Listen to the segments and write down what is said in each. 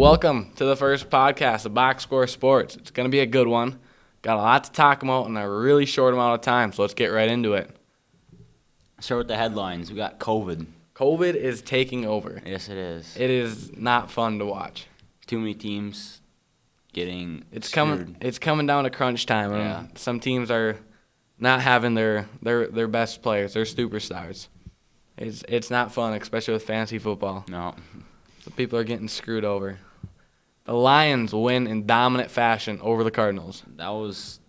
welcome to the first podcast of Box Score Sports. It's going to be a good one. Got a lot to talk about in a really short amount of time, so let's get right into it. Start with the headlines. We got COVID. COVID is taking over. Yes, it is. It is not fun to watch. Too many teams getting It's screwed. coming down to crunch time. Yeah. And some teams are not having their best players, their superstars. It's not fun, especially with fantasy football. No. So people are getting screwed over. The Lions win in dominant fashion over the Cardinals. That was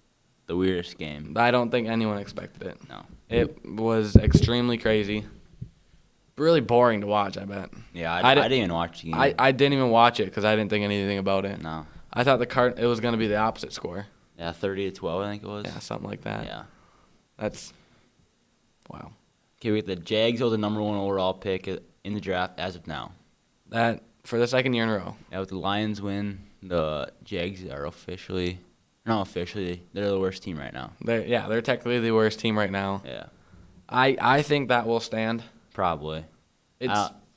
the weirdest game. I don't think anyone expected it. No. It was extremely crazy. Really boring to watch, I bet. Yeah, I didn't even watch the game. I didn't even watch it because I didn't think anything about it. No. I thought it was going to be the opposite score. Yeah, 30-12, I think it was. Yeah, something like that. Yeah. That's wow. Okay, we got the Jags are the number one overall pick in the draft as of now. That for the second year in a row. Yeah, with the Lions win, the Jags are not officially, they're the worst team right now. They're technically the worst team right now. Yeah. I think that will stand. Probably. It's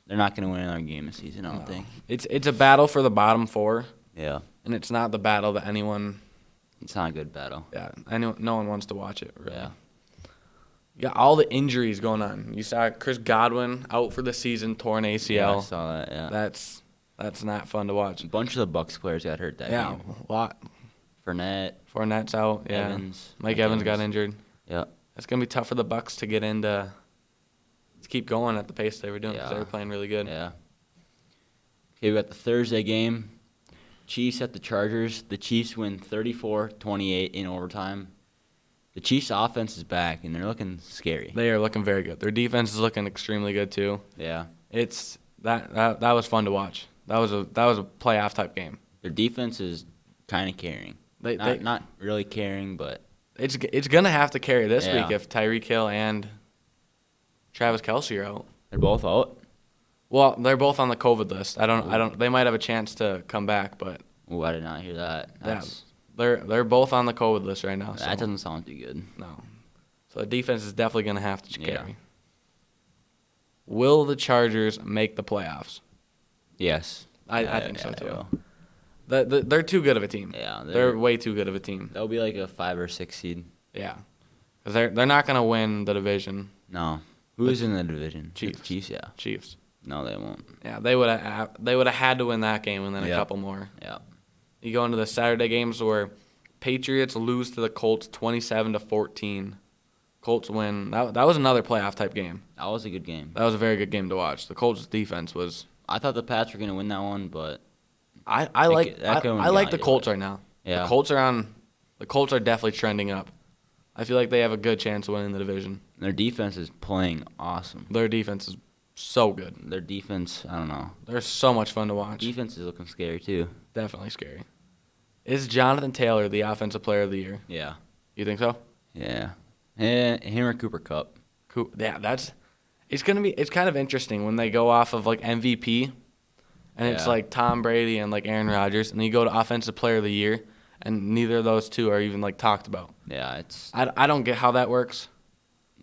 They're not going to win another game this season, I don't think. It's a battle for the bottom four, Yeah. and it's not the battle that anyone. It's not a good battle. Yeah, no one wants to watch it. Really. Yeah. You got all the injuries going on. You saw Chris Godwin out for the season, torn ACL. Yeah, I saw that, yeah. That's not fun to watch. A bunch of the Bucks players got hurt that game. A lot. Fournette's out. Yeah. Evans. Mike Evans got injured. Yeah. It's gonna be tough for the Bucks to get into. To keep going at the pace they were doing because Yeah. they were playing really good. Yeah. Okay, we got the Thursday game. Chiefs at the Chargers. The Chiefs win 34-28 in overtime. The Chiefs' offense is back, and they're looking scary. They are looking very good. Their defense is looking extremely good too. Yeah. It's that was fun to watch. That was a playoff type game. Their defense is kind of carrying. Not really carrying, but It's gonna have to carry this Yeah. week if Tyreek Hill and Travis Kelce are out. they're both out. Well, they're both on the COVID list. I don't. They might have a chance to come back, but Oh, I did not hear that. they're both on the COVID list right now. So. That doesn't sound too good. No. So the defense is definitely going to have to carry. Yeah. Will the Chargers make the playoffs? Yes. I think so they too. will. They're too good of a team. Yeah. They're way too good of a team. They'll be like a 5 or 6 seed. Yeah. Because they're not going to win the division. No. Who is in the division? Chiefs. Chiefs, yeah. Chiefs. No, they won't. Yeah, they would have had to win that game and then a couple more. Yeah. You go into the Saturday games where Patriots lose to the Colts 27-14. Colts win. That was another playoff type game. That was a good game. That was a very good game to watch. The Colts defense was. I thought the Pats were going to win that one, but I like the Colts right now. Yeah. The Colts are definitely trending up. I feel like they have a good chance of winning the division. their defense is playing awesome. Their defense is so good. Their defense, I don't know. They're so much fun to watch. Defense is looking scary too. Definitely scary. Is Jonathan Taylor the offensive player of the year? Yeah. You think so? Yeah. Him or Cooper Kupp. Yeah, it's kind of interesting when they go off of like MVP and it's Yeah. like Tom Brady and like Aaron Rodgers, and then you go to offensive player of the year and neither of those two are even like talked about. Yeah, it's I don't get how that works.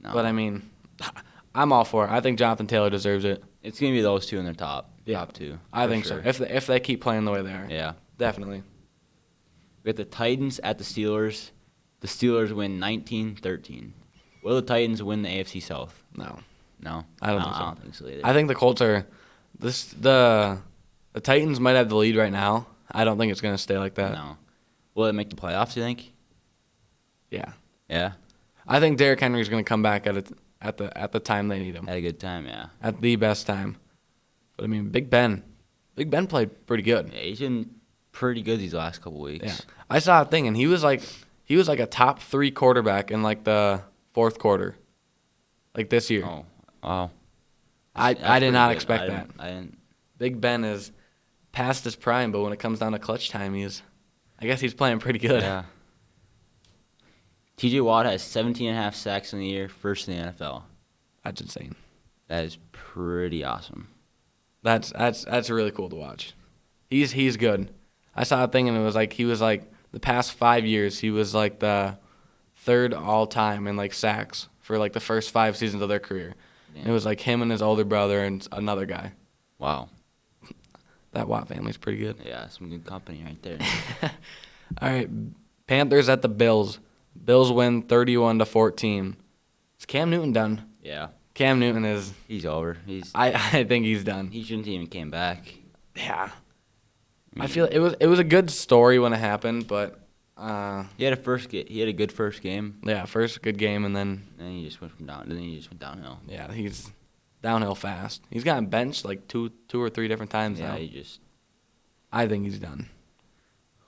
no. But I mean, I'm all for it. I think Jonathan Taylor deserves it. It's gonna be those two in their top Yeah. two. I for think sure. so. If they keep playing the way they are. Yeah. Definitely. We got the Titans at the Steelers. The Steelers win 19-13. Will the Titans win the AFC South? No. No. I don't think so. I don't think so either. I think the Colts are the Titans might have the lead right now. I don't think it's going to stay like that. No. Will it make the playoffs, you think? Yeah. Yeah. I think Derrick Henry is going to come back at the time they need him. Had a good time, yeah. At the best time. But I mean, Big Ben played pretty good. Yeah, he's been pretty good these last couple weeks. Yeah. I saw a thing and he was like a top 3 quarterback in like the fourth quarter. Like this year. Oh. Wow. I That's did not pretty expect good. that. I didn't. Big Ben is past his prime, but when it comes down to clutch time, I guess he's playing pretty good. Yeah. TJ Watt has 17.5 sacks in the year, first in the NFL. That's insane. That is pretty awesome. That's really cool to watch. He's good. I saw a thing and it was like he was like the past 5 years he was like the third all time in like sacks for like the first 5 seasons of their career. Damn. It was like him and his older brother and another guy. Wow. That Watt family's pretty good. Yeah, some good company right there. All right, Panthers at the Bills. Bills win 31-14. Is Cam Newton done? Yeah, Cam Newton is. he's over. I think he's done. He shouldn't even came back. Yeah. I mean, feel it was a good story when it happened, but he had a good first game. yeah, first good game and then Then he just went downhill. yeah, he's downhill fast. He's gotten benched like two or three different times Yeah, now. I think he's done.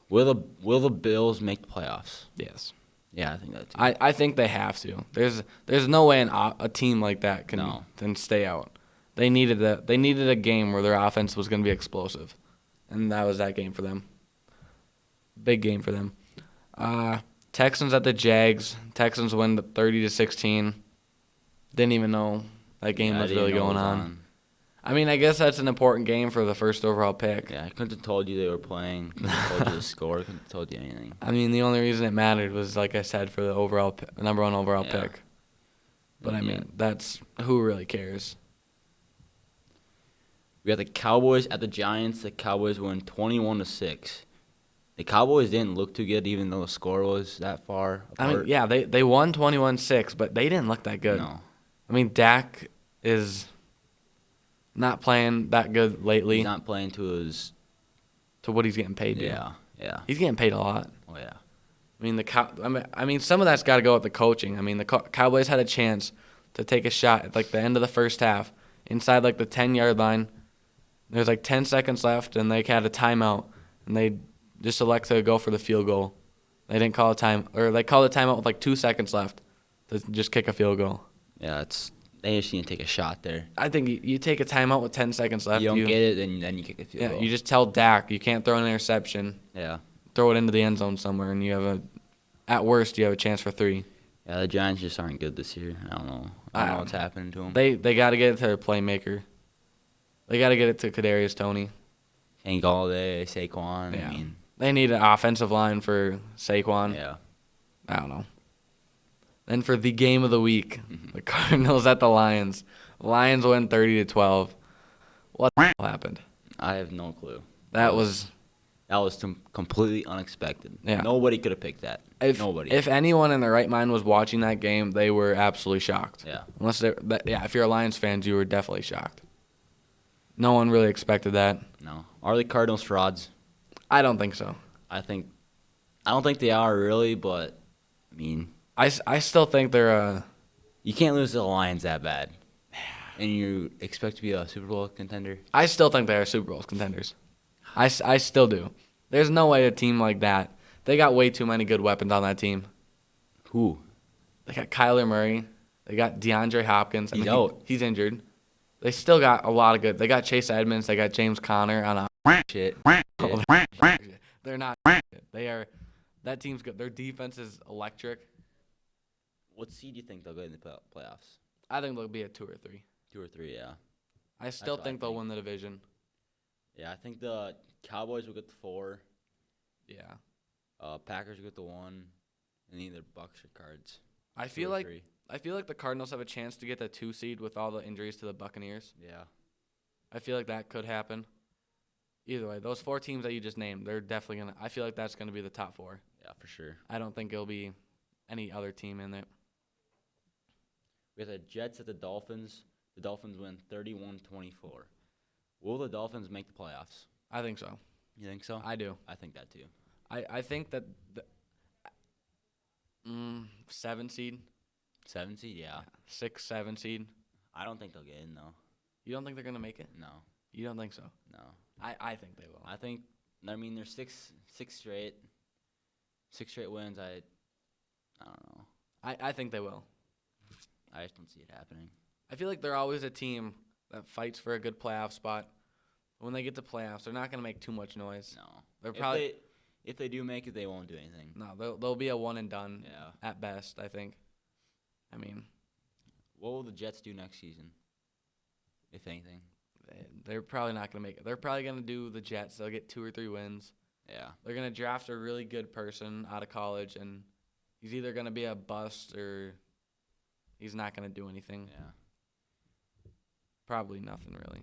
Will the Bills make the playoffs? Yes. Yeah, I think that too. I think they have to. There's no way a team like that can stay out. They needed a game where their offense was going to be explosive, and that was that game for them. Big game for them. Texans at the Jags. Texans win 30-16. Didn't even know that game was really going on. I mean, I guess that's an important game for the first overall pick. Yeah, I couldn't have told you they were playing. Couldn't have told you the score. Couldn't have told you anything. I mean, the only reason it mattered was, like I said, for the number one overall pick. But I mean, that's who really cares. We got the Cowboys at the Giants. The Cowboys win 21-6. The Cowboys didn't look too good, even though the score was that far apart. I mean, yeah, they won 21-6, but they didn't look that good. No. I mean, Dak is not playing that good lately. He's not playing to what he's getting paid. Yeah. He's getting paid a lot. Oh yeah. I mean, some of that's got to go with the coaching. I mean, the Cowboys had a chance to take a shot at like the end of the first half, inside like the 10-yard line. There's like 10 seconds left, and they had a timeout, and they just elect to go for the field goal. They didn't call a time, or they called a timeout with like 2 seconds left to just kick a field goal. Yeah, they just need to take a shot there. I think you take a timeout with 10 seconds left. You don't get it, then you kick a field goal. You just tell Dak you can't throw an interception. Yeah. Throw it into the end zone somewhere, and at worst, you have a chance for 3. Yeah, the Giants just aren't good this year. I don't know what's happening to them. They got to get it to a playmaker. They got to get it to Kadarius Toney. And Galladay, Saquon. Yeah. I mean, they need an offensive line for Saquon. Yeah. I don't know. Then for the game of the week, the Cardinals at the Lions. Lions win 30-12. What the hell happened? I have no clue. That was completely unexpected. Yeah. Nobody could have picked that. Nobody. If anyone in their right mind was watching that game, they were absolutely shocked. Yeah. If you're a Lions fan, you were definitely shocked. No one really expected that. No. Are the Cardinals frauds? I don't think so. I don't think they are really, but I mean, I still think they're you can't lose to the Lions that bad. And you expect to be a Super Bowl contender? I still think they are Super Bowl contenders. I still do. There's no way a team like that. They got way too many good weapons on that team. Who? They got Kyler Murray. They got DeAndre Hopkins. He's out. He's injured. They still got a lot of good. They got Chase Edmonds. They got James Conner on a Shit. They're not. They are. That team's good. Their defense is electric. What seed do you think they'll get in the playoffs? I think they'll be at 2 or 3. 2 or 3, yeah. I still think they'll win the division. Yeah, I think the Cowboys will get the 4. Yeah. Packers will get the 1, and either Bucks or Cards. I feel like the Cardinals have a chance to get the 2 seed with all the injuries to the Buccaneers. Yeah. I feel like that could happen. Either way, those 4 teams that you just named, they're definitely going to – I feel like that's going to be the top 4. Yeah, for sure. I don't think it'll be any other team in there. We have the Jets at the Dolphins. The Dolphins win 31-24. Will the Dolphins make the playoffs? I think so. You think so? I do. I think that too. I think that 7 seed. 7 seed, yeah. 6, 7 seed. I don't think they'll get in, though. You don't think they're going to make it? No. You don't think so? No. I think they will. There's six straight wins. I don't know. I think they will. I just don't see it happening. I feel like they're always a team that fights for a good playoff spot. When they get to playoffs, they're not going to make too much noise. No. They're probably if they do make it, they won't do anything. No, they'll be a one and done. Yeah. At best, I think. I mean, what will the Jets do next season? If anything. They're probably not going to make it. They're probably going to do the Jets. They'll get 2 or 3 wins. Yeah. They're going to draft a really good person out of college, and he's either going to be a bust or he's not going to do anything. Yeah. Probably nothing, really.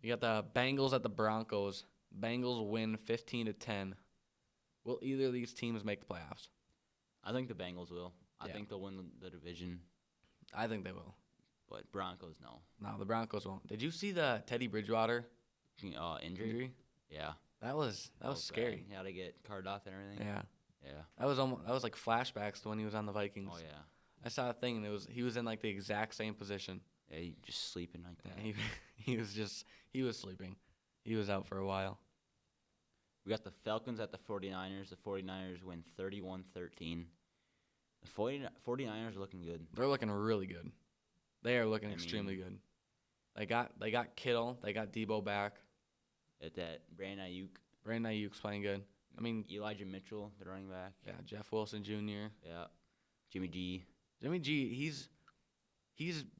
You got the Bengals at the Broncos. Bengals win 15-10. Will either of these teams make the playoffs? I think the Bengals will. I Yeah. think they'll win the division, I think they will. but Broncos no. No, the Broncos won't. Did you see the Teddy Bridgewater Injury? injury? Yeah. That was scary. Bad. He had to get carted off and everything. Yeah. Yeah. That was like flashbacks to when he was on the Vikings. Oh yeah. I saw a thing and he was in like the exact same position. Yeah, he just sleeping like that. He was sleeping. He was out for a while. We got the Falcons at the 49ers. The 49ers win 31-13. The 49ers are looking good. They're looking really good. They are looking extremely good. They got Kittle. They got Debo back. At that Brandon Ayuk. Brandon Ayuk's playing good. I mean, Elijah Mitchell, the running back. yeah, Jeff Wilson Jr. Yeah. Jimmy G. Jimmy G, he's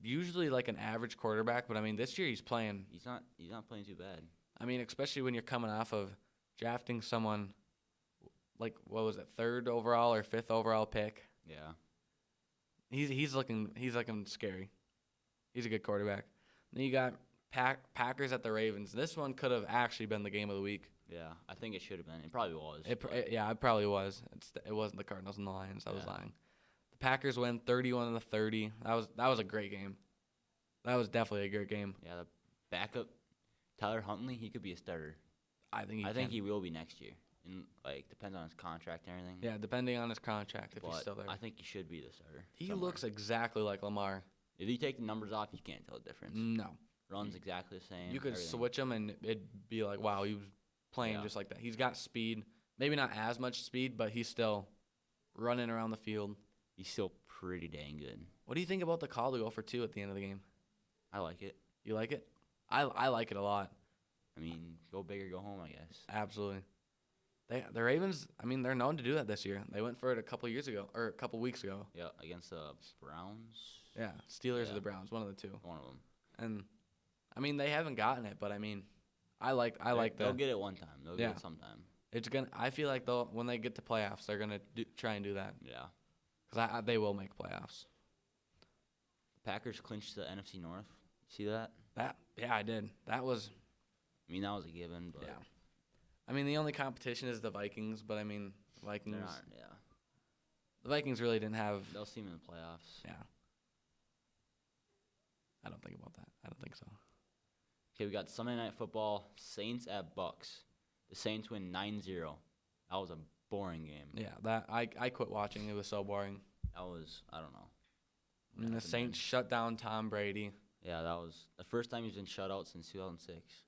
usually like an average quarterback, but I mean this year he's playing. He's not playing too bad. I mean, especially when you're coming off of drafting someone like what was it, 3rd overall or 5th overall pick. Yeah. He's looking scary. He's a good quarterback. Then you got Packers at the Ravens. This one could have actually been the game of the week. Yeah, I think it should have been. It probably was. It probably was. It wasn't the Cardinals and the Lions. I was Yeah. lying. The Packers win 31-30. That was a great game. That was definitely a great game. Yeah, the backup Tyler Huntley, he could be a starter. I think he will be next year. And depends on his contract and everything. Yeah, depending on his contract if he's But still there. I think he should be the starter. He somewhere. looks exactly like Lamar. If you take the numbers off, you can't tell the difference. No. Runs exactly the same. You could everything. switch him and it'd be like, wow, he was playing Yeah. just like that. He's got speed. Maybe not as much speed, but he's still running around the field. He's still pretty dang good. What do you think about the call to go for 2 at the end of the game? I like it. You like it? I like it a lot. I mean, go big or go home, I guess. Absolutely. The Ravens, I mean, they're known to do that this year. They went for it a couple weeks ago. Yeah, against the Browns. Yeah, Steelers or Yeah. the Browns, one of the two. One of them. And I mean, they haven't gotten it, but I mean, They'll get it one time. They'll Yeah. get it sometime. I feel like when they get to playoffs, they're gonna try and do that Yeah. because they will make playoffs. The Packers clinched the NFC North. See that? Yeah, I did. That was I mean, that was a given, but yeah. I mean, the only competition is the Vikings, but I mean, Vikings. they're not. Yeah. The Vikings really didn't have. They'll see them in the playoffs. Yeah. I don't think about that. I don't think so. Okay, we got Sunday Night Football, Saints at Bucks. The Saints win 9-0. That was a boring game. Yeah, I quit watching. It was so boring. That was, I don't know. And the Saints shut down Tom Brady. Yeah, that was the first time he's been shut out since 2006.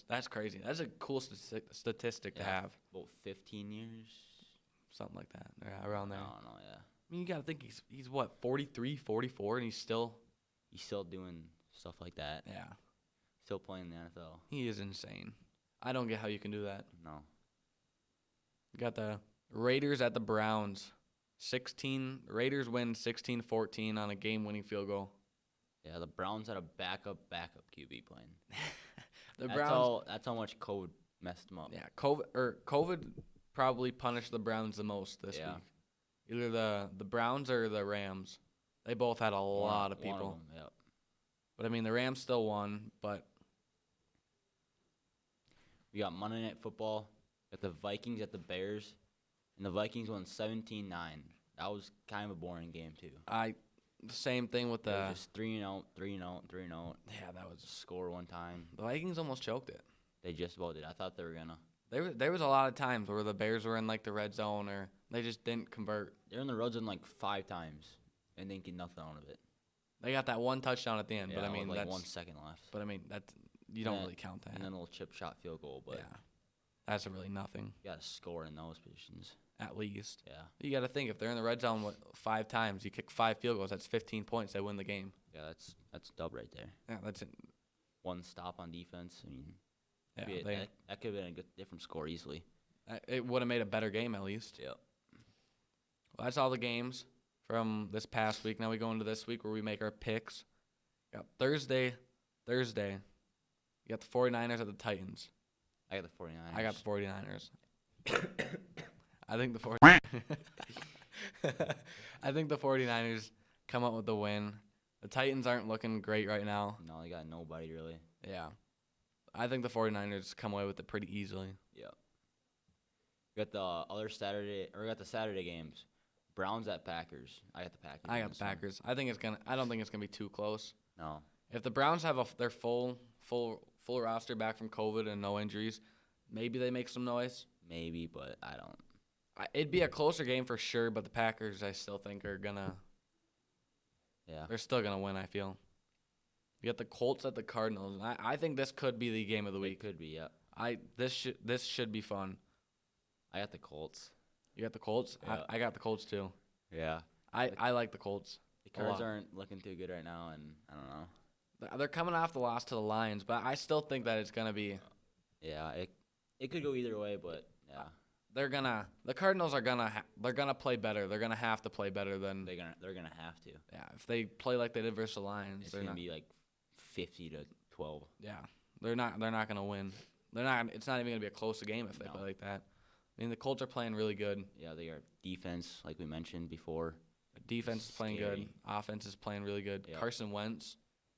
That's crazy. That's a cool statistic to have. About 15 years. Something like that. Yeah, around there. I I don't know, yeah. mean, you got to think he's what, 43, 44, and he's still. He's still doing stuff like that. Yeah. Still playing in the NFL. He is insane. I don't get how you can do that. No. You got the Raiders at the Browns. Raiders win 16-14 on a game-winning field goal. Yeah, the Browns had a backup QB playing. The That's Browns. That's how much COVID messed them up. Yeah, COVID probably punished the Browns the most this Yeah. week. Either the Browns or the Rams. They both had a lot of people. One of them, yep. But I mean, the Rams still won, but We got Monday Night Football. Got the Vikings at the Bears. And the Vikings won 17-9. That was kind of a boring game, too. same thing with They were the just 3-0, 3-0, 3-0. yeah, that was Score one time. the Vikings almost choked it. They just about did. I thought they were going to. There was a lot of times where the Bears were in like the red zone or they just didn't convert. They're in the red zone like 5 times and didn't get nothing out of it. They got that one touchdown at the end, Yeah, but I mean with like that's 1 second left. but I mean that you don't really count that. And then a little chip shot field goal, but yeah, that's really nothing you got to score in those positions. at least. Yeah. You got to think if they're in the red zone 5 times, you kick 5 field goals. That's 15 points. They win the game. Yeah, that's dub right there. Yeah, that's it. One stop on defense. I mean, Yeah, that could have been a good, different score easily. it would have made a better game at least. Yep. Well, that's all the games from this past week. Now we go into this week where we make our picks. Got Thursday. You got the 49ers at the Titans. I got the 49ers. I got the 49ers. I think the 49ers come up with the win. The Titans aren't looking great right now. No, they got nobody really. Yeah. I think the 49ers come away with it pretty easily. Yeah. We got the other Saturday, or we got the Saturday games. Browns at Packers. I got the Packers. I in got the this one. Packers. I don't think it's gonna be too close. No. If the Browns have their full roster back from COVID and no injuries, maybe they make some noise. Maybe, but I don't. It'd be a closer game for sure, but the Packers, I still think, are gonna. Yeah. They're still gonna win. I feel. You got the Colts at the Cardinals. And I think this could be the game of the It week. could be, yeah. This should be fun. I got the Colts. You got the Colts. Yeah. I got the Colts too. Yeah. I like the Colts. The Cards aren't looking too good right now, and I don't know. They're coming off the loss to the Lions, but I still think that it's gonna be. Yeah, it could go either way, but yeah, The Cardinals are they're gonna play better. They're gonna have to play better than. they're gonna have to. Yeah, if they play like they did versus the Lions, It's they're gonna not. be like 50-12. Yeah, they're not gonna win. They're not. It's not even gonna be a close game if they play like that. I mean, the Colts are playing really good. Yeah, they are defense, like we mentioned before. Defense is playing Scary. good. Offense is playing really good. Yep. Carson Wentz,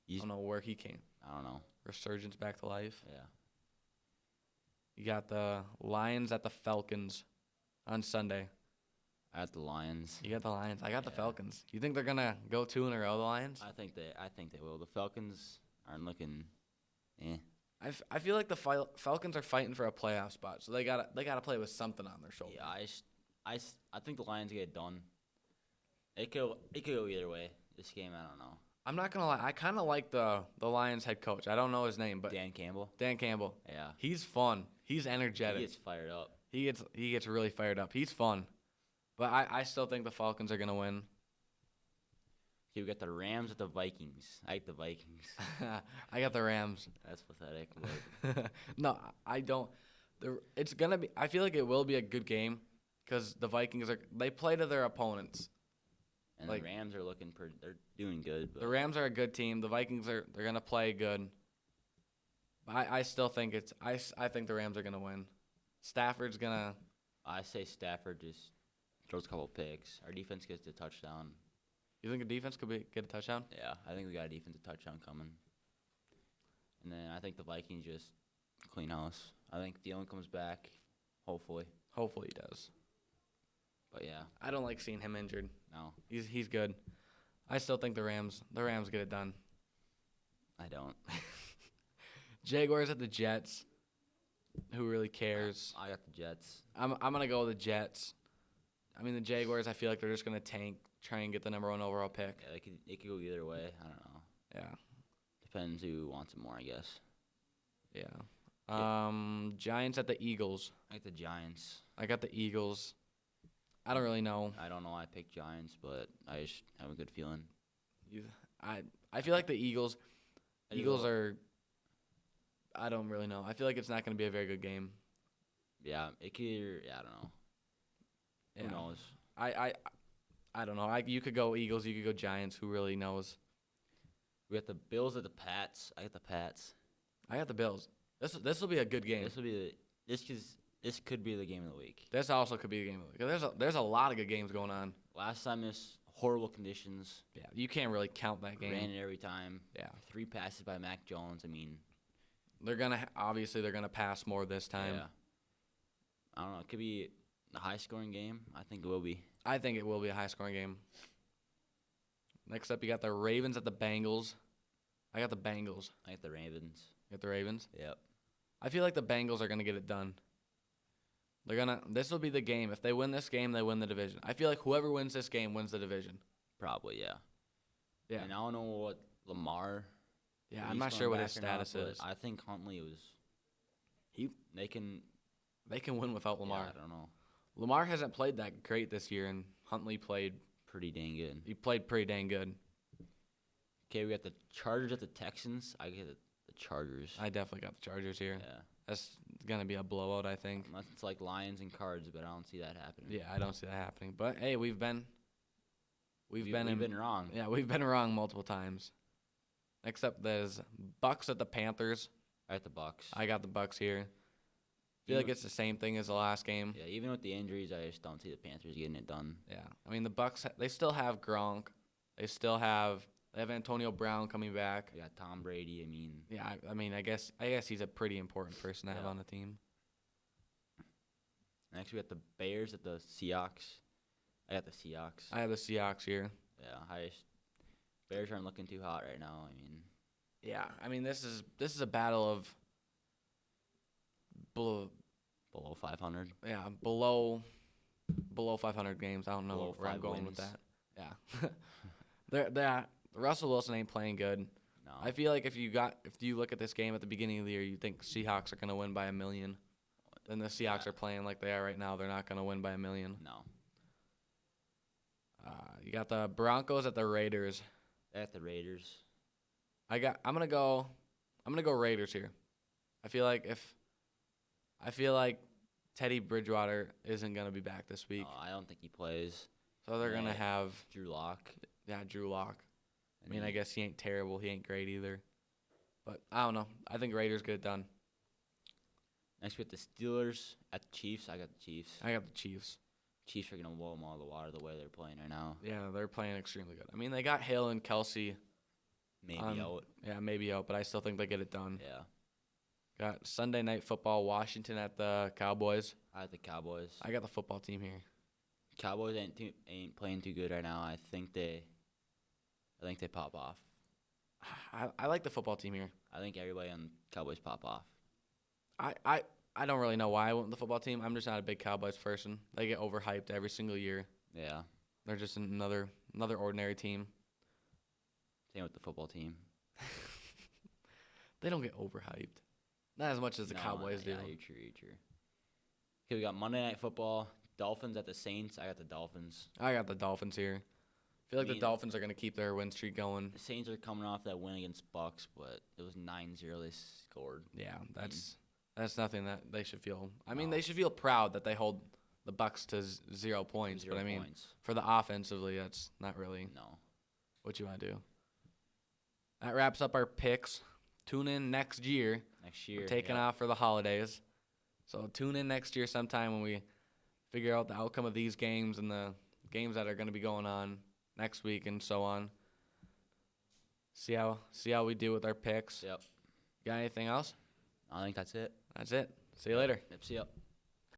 I don't know where he came. I don't know. Resurgence back to life. Yeah, You got the Lions at the Falcons on Sunday. I got the Lions. You got the Lions. I got the Yeah. Falcons. You think they're gonna go 2 in a row? The Lions. I think they will. The Falcons aren't looking. I feel like the Falcons are fighting for a playoff spot, so they gotta play with something on their shoulder. Yeah, I think the Lions get it done. It could go either way. This game, I don't know. I'm not gonna lie. I kind of like the Lions head coach. I don't know his name, but Dan Campbell. Dan Campbell. Yeah, He's fun. He's energetic. he gets fired up. He gets really fired up. He's fun. But I still think the Falcons are gonna win. Okay, we got the Rams at the Vikings. I like the Vikings. I got the Rams. That's pathetic. But No, I don't. It's gonna be. I feel like it will be a good game because the Vikings they play to their opponents. and Like- the Rams are looking pretty. They're doing good. But The Rams are a good team. The Vikings they're gonna play good. I still think I think the Rams are gonna win. Stafford's gonna. I say Stafford just throws a couple picks. Our defense gets the touchdown. You think the defense could get a touchdown? Yeah, I think we got a defensive touchdown coming. And then I think the Vikings just clean house. I think Thielen comes back, hopefully. Hopefully he does. But yeah, I don't like seeing him injured. no, He's good. I still think the Rams get it done. I don't. Jaguars at the Jets. Who really cares? I got the Jets. I'm gonna go with the Jets. I mean the Jaguars. I feel like they're just gonna tank, try and get the number 1 overall pick. Yeah, it could go either way. I don't know. Yeah, Depends who wants it more, I guess. yeah. Giants at the Eagles. I got the Giants. I got the Eagles. I don't really know. I don't know why I picked Giants, but I just have a good feeling. I feel like the Eagles. Eagles are. I don't really know. I feel like it's not going to be a very good game. Yeah, it could either, I don't know. Yeah. Who knows? I don't know. You could go Eagles. You could go Giants. Who really knows? We got the Bills at the Pats. I got the Pats. I got the Bills. This will be a good game. This could be the game of the week. This also could be a game of the week. There's a lot of good games going on. Last time, this horrible conditions. Yeah, you can't really count that game. Ran it every time. Yeah. 3 passes by Mac Jones. I mean, They're gonna pass more this time. yeah. I don't know. It could be a high-scoring game. I think it will be. I think it will be a high-scoring game. Next up, you got the Ravens at the Bengals. I got the Bengals. I got the Ravens. You got the Ravens. Yep. I feel like the Bengals are gonna get it done. This will be the game. If they win this game, they win the division. I feel like whoever wins this game wins the division. Probably, yeah. Yeah. And I don't know what Lamar. Yeah, if I'm he's not coming sure what back his or not, status but is. I think Huntley was. He They can. They can win without Lamar. Yeah, I don't know. Lamar hasn't played that great this year, and Huntley played Pretty dang good. pretty dang good. Okay, we got the Chargers at the Texans. I get the Chargers. I definitely got the Chargers here. Yeah. That's gonna be a blowout, I think. Unless it's like Lions and Cards, but I don't see that happening. Yeah, I don't see that happening. But hey, we've been We've been wrong. Yeah, we've been wrong multiple times. Next up, there's Bucks at the Panthers. I got the Bucks. I got the Bucks here. Feel like it's the same thing as the last game. Yeah, even with the injuries, I just don't see the Panthers getting it done. Yeah, I mean the Bucks. They still have Gronk. They still have They have Antonio Brown coming back. We got Tom Brady. I mean, Yeah, I mean, I guess he's a pretty important person to have Yeah. on the team. next we got the Bears at the Seahawks. I got the Seahawks. I have the Seahawks here. Yeah, highest. Bears aren't looking too hot right now. I mean, Yeah, I mean, this is a battle of below below 500. below 500 games. I don't know Below where I'm 5 going wins. with that. Yeah, Russell Wilson ain't playing good. No. I feel like if you look at this game at the beginning of the year, you think Seahawks are gonna win by 1,000,000. Then the Seahawks Yeah. are playing like they are right now. They're not gonna win by 1,000,000. No. You got the Broncos at the Raiders. They got the Raiders. I'm gonna go Raiders here. I feel like Teddy Bridgewater isn't gonna be back this week, No, I don't think he plays. so they're gonna Yeah. have Drew Lock. Drew Lock. I mean, I guess he ain't terrible. He ain't great either, but I don't know. I think Raiders get it done. Next we got the Steelers at the Chiefs. I got the Chiefs. I got the Chiefs. Chiefs are gonna blow them all the water the way they're playing right now. Yeah, they're playing extremely good. I mean, they got Hill and Kelsey. Maybe out. Yeah, maybe out, but I still think they get it done. Yeah. Got Sunday Night Football, Washington at the Cowboys. I got the Cowboys. I got the football team here. Cowboys ain't playing too good right now. I think they pop off. I like the football team here. I think everybody on Cowboys pop off. I don't really know why I went with the football team. I'm just not a big Cowboys person. They get overhyped every single year. Yeah. They're just another ordinary team. Same with the football team. They don't get overhyped. Not as much as the Cowboys do. Yeah, you're true. Okay, we got Monday Night Football. Dolphins at the Saints. I got the Dolphins. I got the Dolphins here. I feel like I mean- the Dolphins are going to keep their win streak going. The Saints are coming off that win against Bucks, but it was 9-0 they scored. Yeah, that's nothing that they should feel. I mean, No. they should feel proud that they hold the Bucks to 0 points. 0 but I mean, points. for the offensively, that's not really No. what you want to do. That wraps up our picks. Tune in next year. Next year. We're taking off for the holidays. So tune in next year sometime when we figure out the outcome of these games and the games that are going to be going on next week and so on. See how we do with our picks. Yep. Got anything else? I think that's it. That's it. See you later. Yep. See ya.